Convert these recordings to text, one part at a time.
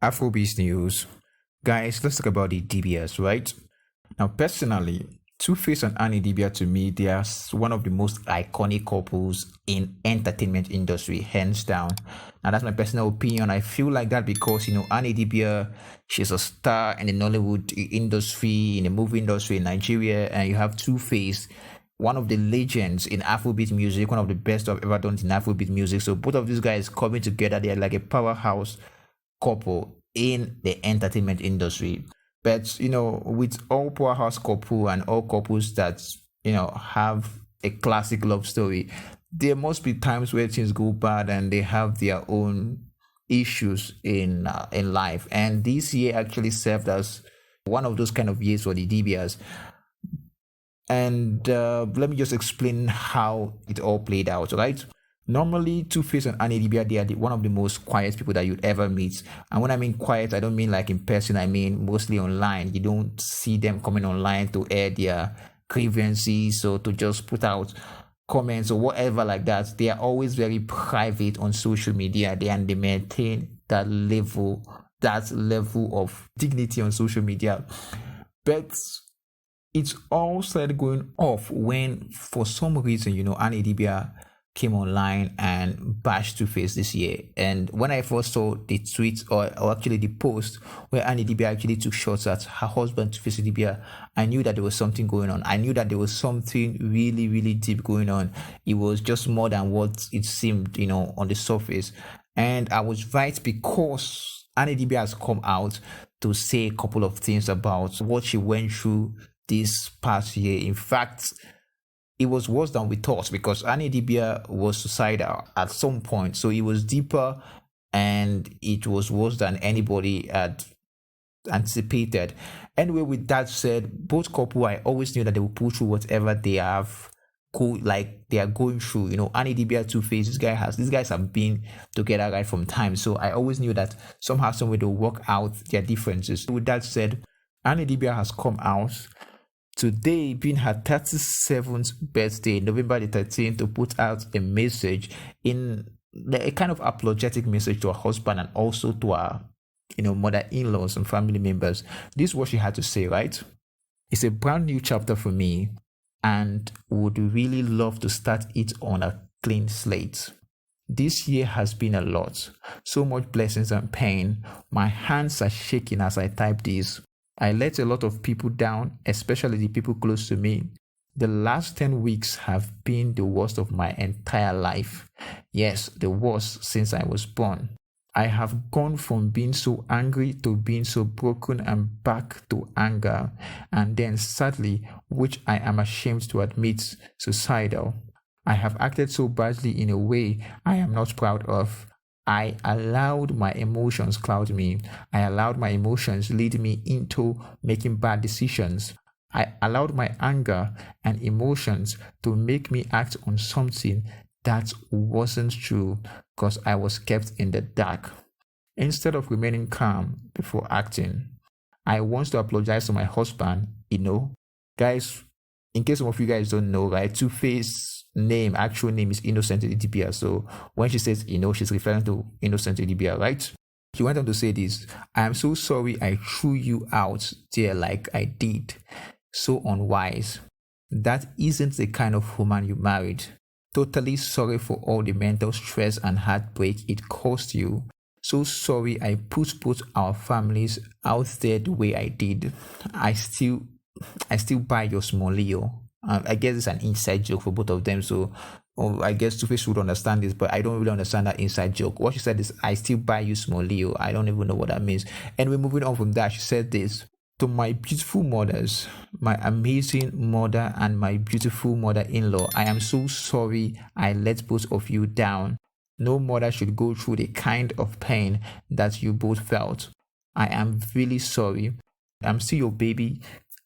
Afrobeats news. Guys, let's talk about the Dibias, right? Now, personally, Two-Face and Idibia, to me, they are one of the most iconic couples in entertainment industry, hands down. Now, that's my personal opinion. I feel like that because, Idibia, she's a star in the Nollywood industry, in the movie industry in Nigeria, and you have Two-Face, one of the legends in Afrobeat music, one of the best I've ever done in Afrobeat music. So both of these guys coming together, they're like a powerhouse couple in the entertainment industry. But with all powerhouse couple and all couples that have a classic love story, there must be times where things go bad and they have their own issues in life. And this year actually served as one of those kind of years for the DBS. And let me just explain how it all played out, right? Normally, Two-Face and Idibia, they are one of the most quiet people that you'd ever meet. And when I mean quiet, I don't mean like in person, I mean mostly online. You don't see them coming online to air their grievances or to just put out comments or whatever like that. They are always very private on social media. They maintain that level of dignity on social media. But it's all started going off when, for some reason, Idibia came online and bashed Two-Face this year. And when I first saw the tweet or actually the post where Idibia actually took shots at her husband Two-Face Idibia, I knew that there was something going on. I knew that there was something really, really deep going on. It was just more than what it seemed, on the surface. And I was right because Idibia has come out to say a couple of things about what she went through this past year. In fact, it was worse than we thought because Idibia was suicidal at some point. So it was deeper and it was worse than anybody had anticipated. Anyway, with that said, both couple, I always knew that they would pull through whatever they have they are going through. Idibia, Two-Face, these guys have been together right from time. So I always knew that somehow, some way they'll work out their differences. With that said, Idibia has come out today, being her 37th birthday, November the 13th, to put out a message a kind of apologetic message to her husband and also to her, mother-in-laws and family members. This is what she had to say, right? It's a brand new chapter for me and would really love to start it on a clean slate. This year has been a lot, so much blessings and pain. My hands are shaking as I type this. I let a lot of people down, especially the people close to me. The last 10 weeks have been the worst of my entire life. Yes, the worst since I was born. I have gone from being so angry to being so broken and back to anger, and then sadly, which I am ashamed to admit, suicidal. I have acted so badly in a way I am not proud of. I allowed my emotions cloud me. I allowed my emotions lead me into making bad decisions. I allowed my anger and emotions to make me act on something that wasn't true because I was kept in the dark. Instead of remaining calm before acting, I want to apologize to my husband. Guys, in case some of you guys don't know, right, Two-Face actual name is Innocent Idibia. So when she says, she's referring to Innocent Idibia, right? She went on to say this: I am so sorry I threw you out there like I did. So unwise. That isn't the kind of woman you married. Totally sorry for all the mental stress and heartbreak it caused you. So sorry I put both our families out there the way I did. I still buy your small Leo. I guess it's an inside joke for both of them. So I guess Two-Face would understand this, but I don't really understand that inside joke. What she said is, I still buy you small Leo. I don't even know what that means. Anyway, moving on from that, she said this: to my beautiful mothers, my amazing mother and my beautiful mother-in-law, I am so sorry I let both of you down. No mother should go through the kind of pain that you both felt. I am really sorry. I'm still your baby.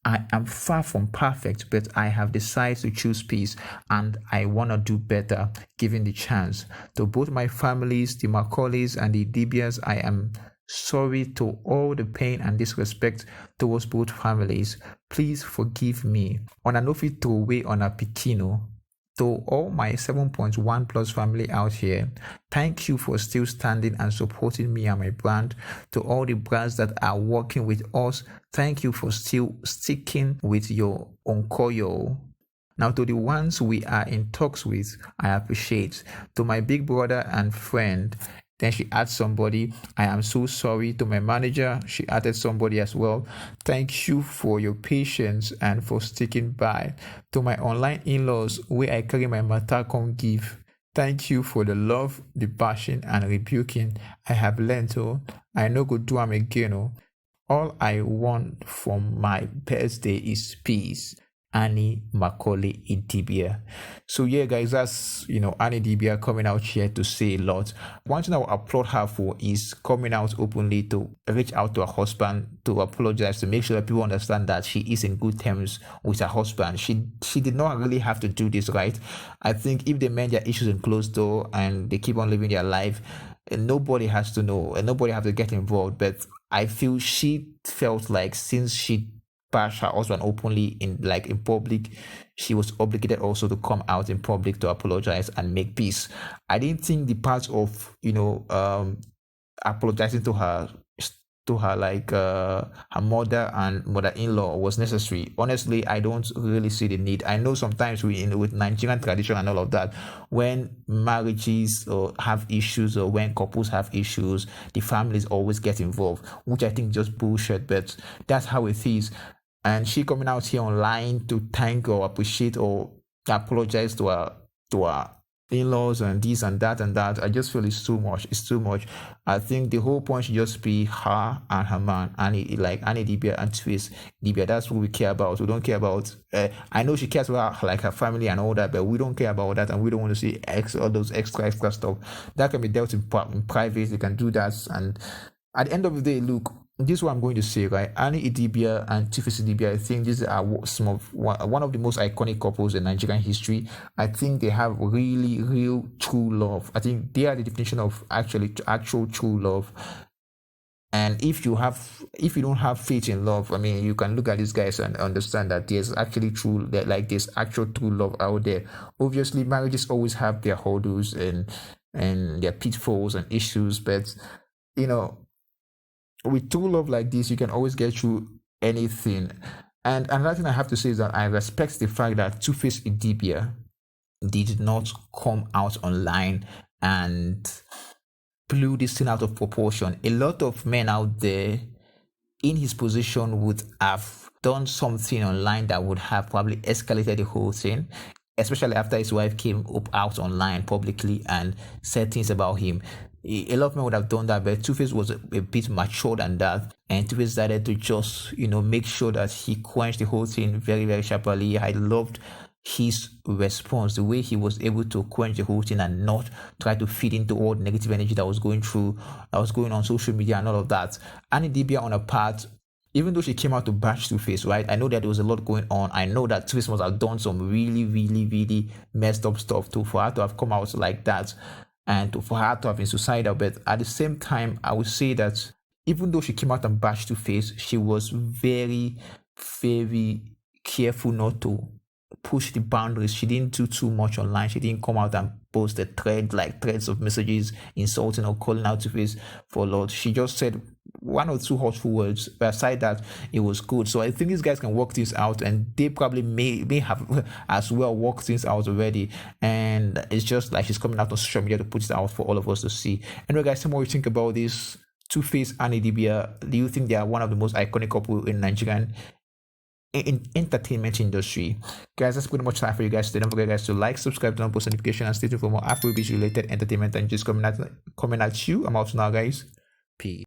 I am far from perfect, but I have decided to choose peace and I want to do better given the chance. To both my families, the Macaulays and the Idibias, I am sorry to all the pain and disrespect towards both families. Please forgive me. On an offer to away on a pikino, To all my 7.1 plus family out here, thank you for still standing and supporting me and my brand. To all the brands that are working with us, thank you for still sticking with your Onkoyo. Now, to the ones we are in talks with, I appreciate. To my big brother and friend, then she adds somebody, I am so sorry. To my manager, she added somebody as well. Thank you for your patience and for sticking by. To my online in-laws, where I carry my matter come give. Thank you for the love, the passion, and rebuking. I have learned, I no go do am again. All I want from my birthday is peace. Annie Macaulay Idibia. So yeah, guys, that's Annie Idibia coming out here to say a lot. One thing I will applaud her for is coming out openly to reach out to her husband to apologize, to make sure that people understand that she is in good terms with her husband. She did not really have to do this, right? I think if they mend their issues in closed door and they keep on living their life, nobody has to know and nobody has to get involved. But I feel she felt like since she bash her husband openly in public, she was obligated also to come out in public to apologize and make peace. I didn't think the part of apologizing to her her mother and mother-in-law was necessary. Honestly, I don't really see the need. I know sometimes with Nigerian tradition and all of that, when marriages have issues or when couples have issues, the families always get involved, which I think just bullshit, but that's how it is. And she coming out here online to thank or appreciate or apologize to her in-laws and this and that and that. I just feel it's too much. It's too much. I think the whole point should just be her and her man, Annie Idibia and Twist Idibia. That's what we care about. We don't care about. I know she cares about her family and all that, but we don't care about that, and we don't want to see all those extra stuff that can be dealt in private. They can do that, and at the end of the day, look. This is what I'm going to say, right? Annie Idibia and Two-Face Idibia, I think these are one of the most iconic couples in Nigerian history. I think they have really, real, true love. I think they are the definition of actual true love. And if you don't have faith in love, I mean, you can look at these guys and understand that there's actually there's actual true love out there. Obviously, marriages always have their hurdles and their pitfalls and issues, but with true love like this, you can always get through anything. And another thing I have to say is that I respect the fact that Two-Face Idibia did not come out online and blew this thing out of proportion. A lot of men out there in his position would have done something online that would have probably escalated the whole thing, especially after his wife came out online publicly and said things about him. A lot of men would have done that, but Two-Face was a bit mature than that, and Two-Face decided to just make sure that he quenched the whole thing very, very sharply. I loved his response, the way he was able to quench the whole thing and not try to feed into all the negative energy that was going on social media and all of that. Annie Idibia on her part, even though she came out to bash Two-Face, right? I know that there was a lot going on. I know that Two-Face must have done some really, really, really messed up stuff too for her to have come out like that and for her to have been suicidal. But at the same time, I would say that even though she came out and bashed Two-Face, she was very, very careful not to push the boundaries. She didn't do too much online. She didn't come out and post threads of messages insulting or calling out Two-Face for a lot. She just said one or two hurtful words, but aside that, it was good. So I think these guys can work things out, and they probably may have as well worked things out already. And it's just like she's coming out on social media to put it out for all of us to see. Anyway, guys, tell me what you think about this. Two-Face and Idibia. Do you think they are one of the most iconic couple in Nigerian in entertainment industry? Guys, that's pretty much time for you guys today. Don't forget, guys, to like, subscribe, turn on post notifications, and stay tuned for more Afrobeat related entertainment and just coming at you. I'm out now, guys. Peace.